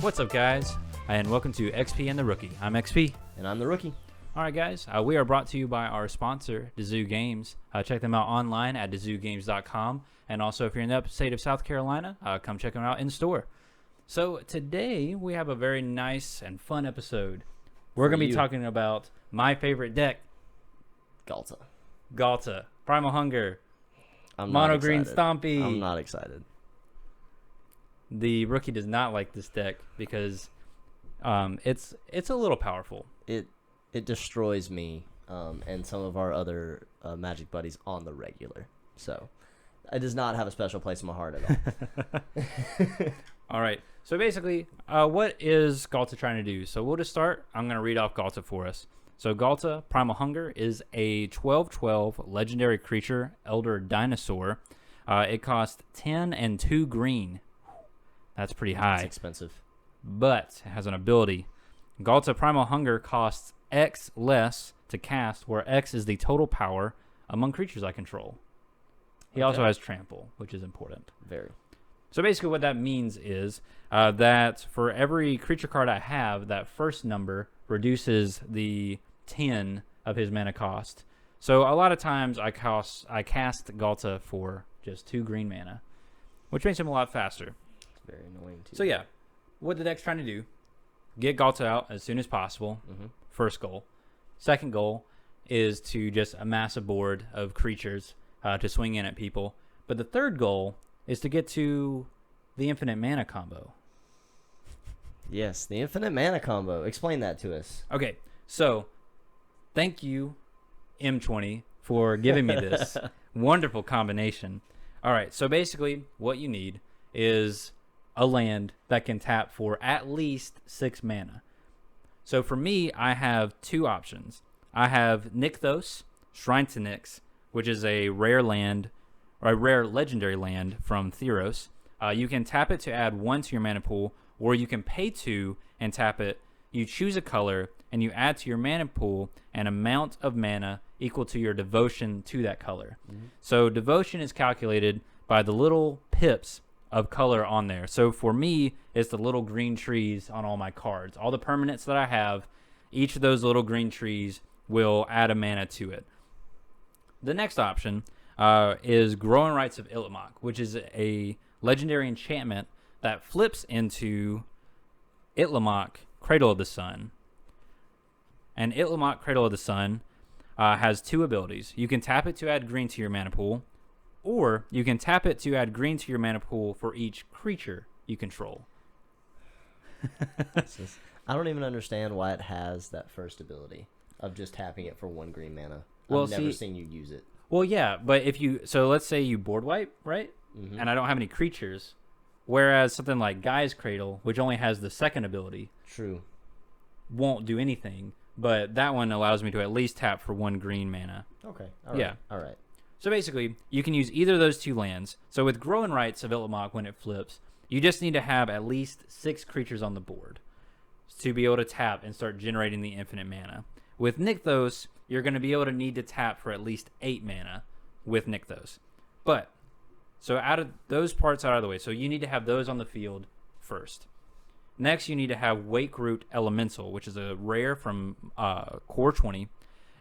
What's up, guys? And welcome to XP and the Rookie. I'm XP. And I'm the Rookie. All right, guys. We are brought to you by our sponsor, Dazoo Games. Check them out online at DazooGames.com. And also, if you're in the state of South Carolina, come check them out in store. So today, we have a very nice and fun episode. We're going to be talking about my favorite deck, Ghalta, Primal Hunger, Mono Green Stompy. I'm not excited. The Rookie does not like this deck because it's a little powerful. It destroys me and some of our other Magic buddies on the regular. So it does not have a special place in my heart at all. All right. So basically, what is Ghalta trying to do? So we'll just start. I'm going to read off Ghalta for us. So Ghalta, Primal Hunger, is a 12/12 legendary creature, Elder Dinosaur. It costs 10 and 2 green. That's pretty high. That's expensive. But it has an ability. Ghalta Primal Hunger costs X less to cast, where X is the total power among creatures I control. He also has Trample, which is important. Very. So basically what that means is that for every creature card I have, that first number reduces the 10 of his mana cost. So a lot of times I cast Ghalta for just 2 green mana, which makes him a lot faster. Very annoying too. So yeah, what the deck's trying to do, get Ghalta out as soon as possible. First goal. Second goal is to just amass a board of creatures to swing in at people. But the third goal is to get to the infinite mana combo. Yes, the infinite mana combo. Explain that to us. Okay, so thank you, M20, for giving me this wonderful combination. All right, so basically what you need is a land that can tap for at least 6 mana. So for me, I have 2 options. I have Nykthos, Shrine to Nyx, which is a rare land, or a rare legendary land from Theros. You can tap it to add 1 to your mana pool, or you can pay 2 and tap it. You choose a color, and you add to your mana pool an amount of mana equal to your devotion to that color. So devotion is calculated by the little pips of color on there. So for me, it's the little green trees on all my cards. All the permanents that I have, each of those little green trees will add a mana to it. The next option is Growing Rites of Itlimoc, which is a legendary enchantment that flips into Itlimoc, Cradle of the Sun. And Itlimoc, Cradle of the Sun has 2 abilities. You can tap it to add green to your mana pool, or you can tap it to add green to your mana pool for each creature you control. I don't even understand why it has that first ability of just tapping it for 1 green mana. Well, I've never seen you use it. Well, yeah, but so let's say you board wipe, right? And I don't have any creatures, whereas something like Guy's Cradle, which only has the second ability, won't do anything, but that one allows me to at least tap for 1 green mana. Okay. All right. Yeah. All right. So basically, you can use either of those 2 lands. So with Growing Rites of Itlimoc, when it flips, you just need to have at least 6 creatures on the board to be able to tap and start generating the infinite mana. With Nykthos, you're going to be able to need to tap for at least 8 mana with Nykthos. But, so out of those parts out of the way, so you need to have those on the field first. Next, you need to have Wake Root Elemental, which is a rare from Core 20.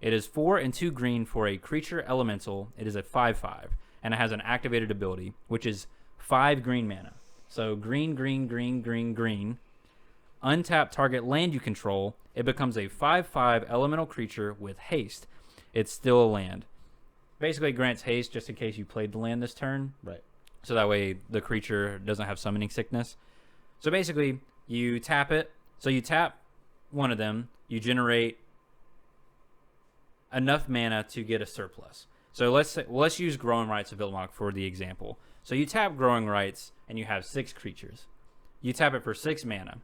It is 4 and 2 green for a creature elemental. It is a 5/5, and it has an activated ability, which is 5 green mana. So green, green, green, green, green. Untap target land you control. It becomes a 5/5 elemental creature with haste. It's still a land. Basically grants haste just in case you played the land this turn. Right. So that way the creature doesn't have summoning sickness. So basically you tap it. So you tap one of them. You enough mana to get a surplus. So let's use Growing Rites of Itlimoc for the example. So you tap Growing Rites and you have 6 creatures. You tap it for 6 mana.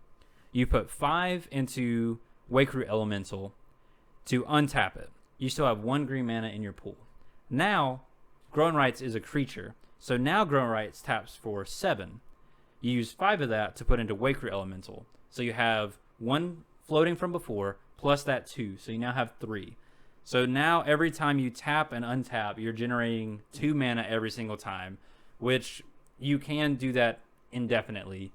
You put 5 into Wake Root Elemental to untap it. You still have 1 green mana in your pool. Now, Growing Rites is a creature. So now Growing Rites taps for 7. You use 5 of that to put into Wake Root Elemental. So you have 1 floating from before plus that 2. So you now have 3. So now every time you tap and untap, you're generating 2 mana every single time, which you can do that indefinitely.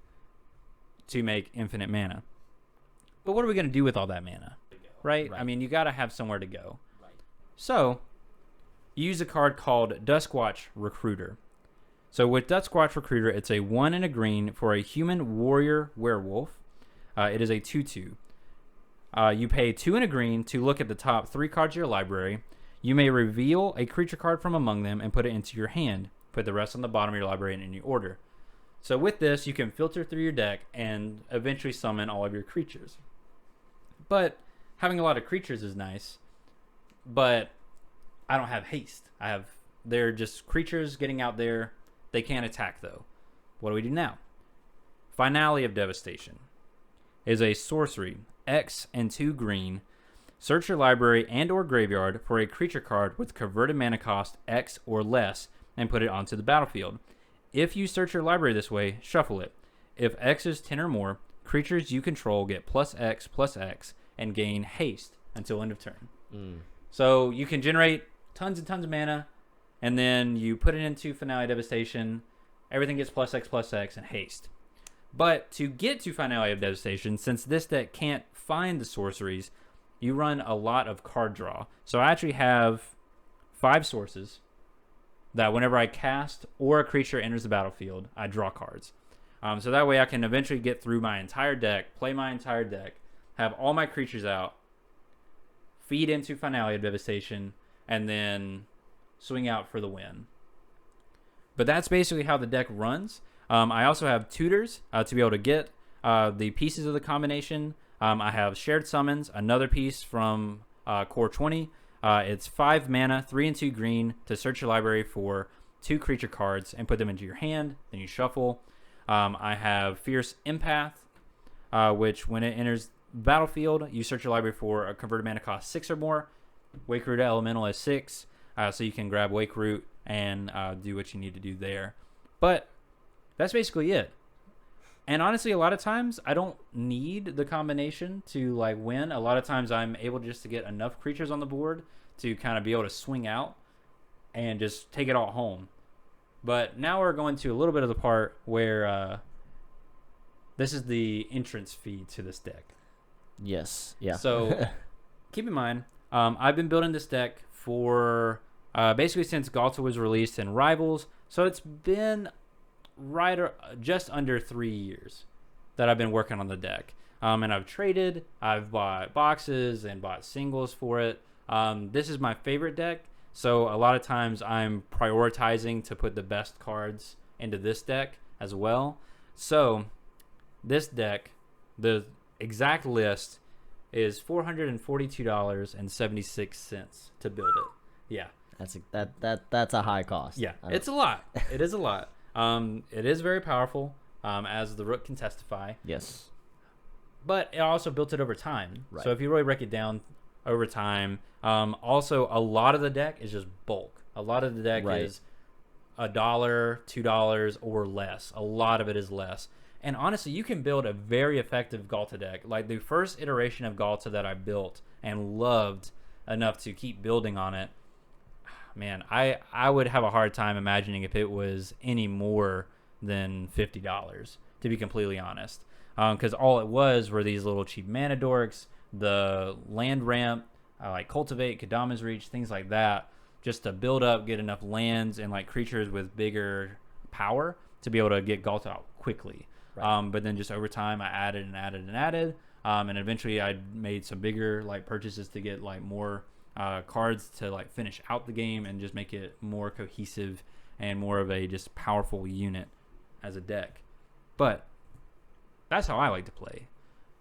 to make infinite mana. But what are we going to do with all that mana? Right? I mean, you got to have somewhere to go. Right. So, you use a card called Duskwatch Recruiter. So with Duskwatch Recruiter, it's a 1 and a green for a human warrior werewolf. It is a 2/2. You pay 2 and a green to look at the top 3 cards of your library. You may reveal a creature card from among them and put it into your hand. Put the rest on the bottom of your library in any order. So with this, you can filter through your deck and eventually summon all of your creatures. But having a lot of creatures is nice, but I don't have haste. They're just creatures getting out there. They can't attack, though. What do we do now? Finale of Devastation is a sorcery, X and 2 green. Search your library and or graveyard for a creature card with converted mana cost X or less and put it onto the battlefield. If you search your library this way, shuffle it. If X is 10 or more, creatures you control get +X and gain haste until end of turn. So you can generate tons and tons of mana, and then you put it into Finale Devastation. Everything gets +X and haste. But to get to Finale of Devastation, since this deck can't find the sorceries, you run a lot of card draw. So I actually have 5 sources that whenever I cast or a creature enters the battlefield, I draw cards. So that way I can eventually get through my entire deck, play my entire deck, have all my creatures out, feed into Finale of Devastation, and then swing out for the win. But that's basically how the deck runs. I also have tutors to be able to get the pieces of the combination. I have shared summons, another piece from Core 20. It's 5 mana, 3 and 2 green to search your library for 2 creature cards and put them into your hand. Then you shuffle. I have Fierce Empath, which when it enters battlefield, you search your library for a converted mana cost 6 or more. Wake Root Elemental is 6, so you can grab Wake Root and do what you need to do there. But that's basically it. And honestly, a lot of times I don't need the combination to like win. A lot of times I'm able just to get enough creatures on the board to kind of be able to swing out and just take it all home. But now we're going to a little bit of the part where this is the entrance fee to this deck. Yes. Yeah. So keep in mind, I've been building this deck for basically since Ghalta was released in Rivals. So it's been just under 3 years that I've been working on the deck. And I've traded, I've bought boxes and bought singles for it. This is my favorite deck. So a lot of times I'm prioritizing to put the best cards into this deck as well. So this deck, the exact list is $442.76 to build it. Yeah. That's a high cost. Yeah. It's a lot. It is a lot. It is very powerful, as the Rook can testify. Yes. But it also built it over time. Right. So if you really break it down over time, also a lot of the deck is just bulk. A lot of the deck is $1, $2 or less. A lot of it is less. And honestly, you can build a very effective Ghalta deck. Like the first iteration of Ghalta that I built and loved enough to keep building on it, man, I would have a hard time imagining if it was any more than $50, to be completely honest. Because all it was were these little cheap mana dorks, the land ramp, like Cultivate, Kadama's Reach, things like that, just to build up, get enough lands and like creatures with bigger power to be able to get Ghalta out quickly. Right. But then just over time, I added and added and added, and eventually I made some bigger like purchases to get like more cards to like finish out the game and just make it more cohesive and more of a just powerful unit as a deck. But that's how I like to play.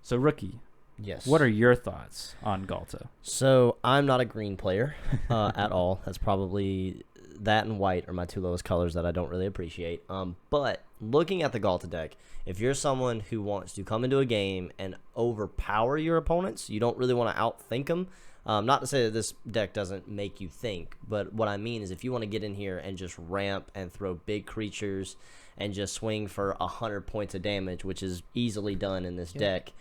So Rookie, yes, what are your thoughts on Ghalta? So I'm not a green player at all. That's probably that and white are my 2 lowest colors that I don't really appreciate. But looking at the Ghalta deck, if you're someone who wants to come into a game and overpower your opponents, you don't really want to outthink them. Not to say that this deck doesn't make you think, but what I mean is if you want to get in here and just ramp and throw big creatures and just swing for 100 points of damage, which is easily done in this deck,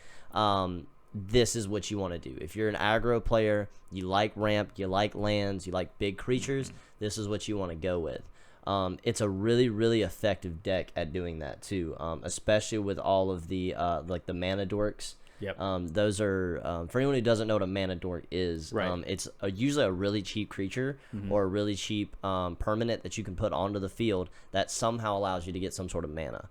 this is what you want to do. If you're an aggro player, you like ramp, you like lands, you like big creatures, this is what you want to go with. It's a really, really effective deck at doing that too, especially with all of the like the mana dorks. Yep. Those are for anyone who doesn't know what a mana dork is. Right. It's usually a really cheap creature or a really cheap permanent that you can put onto the field that somehow allows you to get some sort of mana.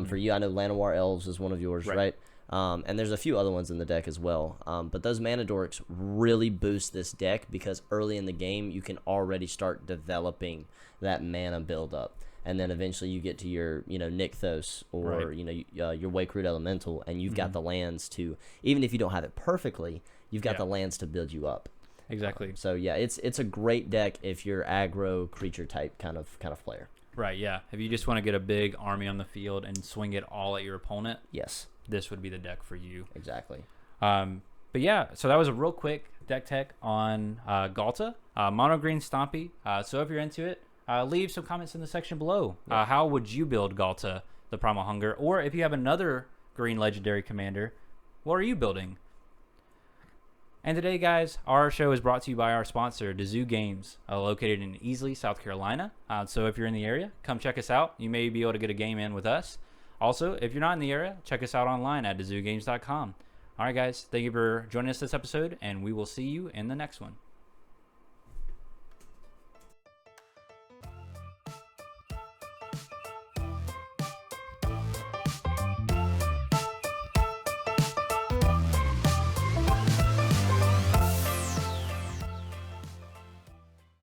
For you, I know Llanowar Elves is one of yours, right? And there's a few other ones in the deck as well. But those mana dorks really boost this deck because early in the game you can already start developing that mana buildup. And then eventually you get to your, Nykthos or, your Wake-Root Elemental, and you've got the lands to, even if you don't have it perfectly, you've got the lands to build you up. Exactly. So yeah, it's a great deck if you're aggro creature type kind of player. Right, yeah. If you just want to get a big army on the field and swing it all at your opponent, yes, this would be the deck for you. Exactly. But yeah, so that was a real quick deck tech on Ghalta, mono green Stompy. So if you're into it, leave some comments in the section below. How would you build Ghalta, the Primal Hunger? Or if you have another green legendary commander, what are you building? And today, guys, our show is brought to you by our sponsor, Dazoo Games, located in Easley, South Carolina. So if you're in the area, come check us out. You may be able to get a game in with us. Also, if you're not in the area, check us out online at dazoogames.com. All right, guys, thank you for joining us this episode, and we will see you in the next one.